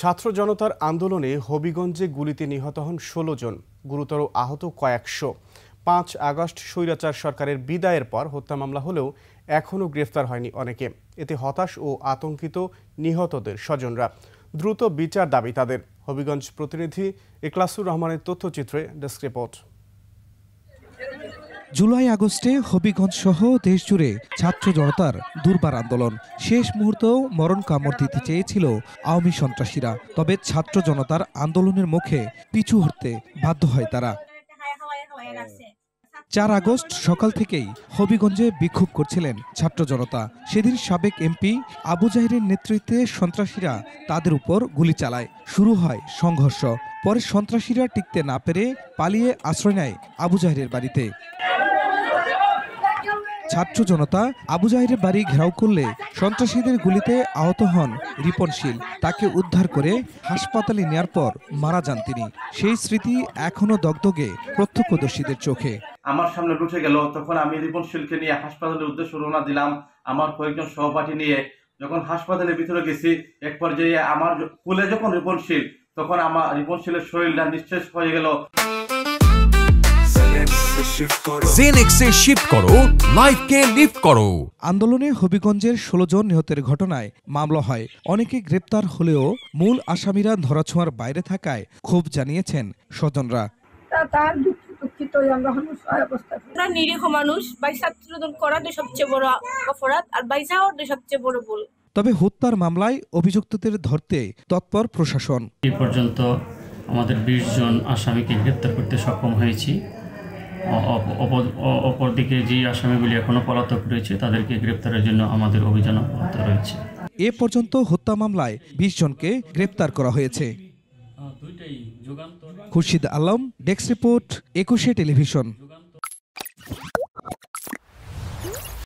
ছাত্র জনতার আন্দোলনে হবিগঞ্জে গুলিতে নিহত হন ১৬ জন, গুরুতর আহত কয়েকশো। ৫ আগস্ট স্বৈরাচার সরকারের বিদায়ের পর হত্যা মামলা হলেও এখনও গ্রেফতার হয়নি অনেকে। এতে হতাশ ও আতঙ্কিত নিহতদের স্বজনরা। দ্রুত বিচার দাবি তাদের। হবিগঞ্জ প্রতিনিধি ইখলাসুর রহমানের তথ্যচিত্রে ডেস্ক রিপোর্ট। জুলাই আগস্টে হবিগঞ্জ সহ দেশজুড়ে ছাত্র জনতার দুর্বার আন্দোলন। শেষ মুহূর্তেও মরণ কামড় দিতে চেয়েছিল আওয়ামী সন্ত্রাসীরা। তবে ছাত্র জনতার আন্দোলনের মুখে পিছু হটতে বাধ্য হয় তারা। ৪ আগস্ট সকাল থেকেই হবিগঞ্জে বিক্ষোভ করছিলেন ছাত্র জনতা। সেদিন সাবেক এমপি আবু জাহিরের নেতৃত্বে সন্ত্রাসীরা তাদের উপর গুলি চালায়। শুরু হয় সংঘর্ষ। পরে সন্ত্রাসীরা টিকতে না পেরে পালিয়ে আশ্রয় নেয় আবু জাহিরের বাড়িতে। ছাত্র জনতা আবু জাহিরের বাড়ি ঘেরাও করলে সন্ত্রাসীদের গুলিতে আহত হন রিপনশীল। তাকে উদ্ধার করে হাসপাতালে নেয়ার পর মারা যান তিনি। সেই স্মৃতি এখনো দগদগে প্রত্যক্ষদর্শীদের চোখে। আমার সামনে উঠে গেল, তখন আমি রিপনশীলকে নিয়ে হাসপাতালের উদ্দেশ্যে রওনা দিলাম আমার কয়েকজন সহপাঠী নিয়ে। যখন হাসপাতালের ভিতরে গেছি, এক পর্যায়ে আমার কোলে যখন রিপনশীল, তখন আমার রিপনশীলের শরীরটা নিঃশেষ হয়ে গেল। জেনেক্সে শিফট করো, লাইফকে লিফট করো। আন্দোলনে হবিগঞ্জের ১৬ জন নিহতের ঘটনায় মামলা হয়। অনেকে গ্রেপ্তার হলেও মূল আসামিরা ধরাছোঁয়ার বাইরে থাকায় ক্ষোভ জানিয়েছেন স্বজনরা। আমরা নিরীহ মানুষ, বাই ছাত্রদল করাটাই সবচেয়ে বড় অপরাধ, আর বাই যাওয়াটাই সবচেয়ে বড় ভুল। তবে হত্যার মামলায় অভিযুক্তদের ধরতে তৎপর প্রশাসন। এ পর্যন্ত আমাদের ২০ জন আসামিকে গ্রেপ্তার করতে সক্ষম হয়েছি। অপরদিকে যে আসামিগুলি এখনো পলাতক রয়েছে তাদেরকে গ্রেপ্তারের জন্য আমাদের অভিযান অব্যাহত রয়েছে। এ পর্যন্ত হত্যা মামলায় ২০ জনকে গ্রেপ্তার করা হয়েছে। খুরশিদ আলম, ডেস্ক রিপোর্ট, ২১শে টেলিভিশন।